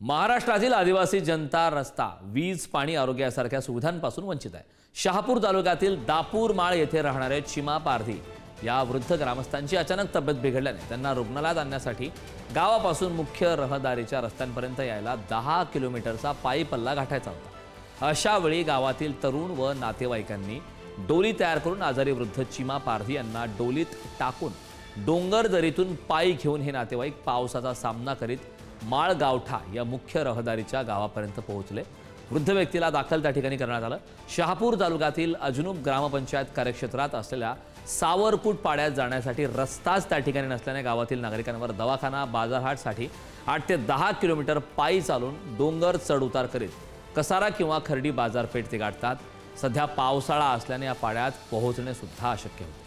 महाराष्ट्रातील आदिवासी जनता रस्ता, वीज, पाणी, आरोग्य यासारख्या सुविधांपासून वंचित आहे। शहापूर तालुक्यातील दापूर माळ येथे राहणारे चिमा पारधी या वृद्ध ग्रामस्थांची अचानक तब्येत बिघडल्याने त्यांना रुग्णालयात आणण्यासाठी गावापासून मुख्य रहदारीच्या रस्त्यांपर्यंत यायला 10 किलोमीटरचा पायी पल्ला गाठायचा होता। अशा वेळी गावातील तरुण व नातेवाईकांनी डोली तयार करून आजारी वृद्ध चिमा पारधी यांना डोलीत टाकून डोंगर दरीतून पायी घेऊन हे नातेवाईक पावसाचा सामना करीत माळ गावठा या मुख्य रहदारीच्या गावापर्यंत पोहोचले। वृद्ध व्यक्तीला दाखल त्या ठिकाणी करण्यात आलं। शहापूर तालुक्यातील अजनुब ग्रामपंचायत कार्यक्षेत्रात असलेल्या सावरकुट पाड्यात जाण्यासाठी रस्ताच त्या ठिकाणी नसल्याने गावातील नागरिकांवर दवाखाना, बाजारहाटसाठी 8 ते 10 किलोमीटर पायी चालून डोंगर चढ उतार करीत कसारा किंवा खर्डी बाजारपेठ ते गाठतात। सध्या पावसाळा असल्याने या पाड्यात पोहोचणे सुद्धा अशक्य होते।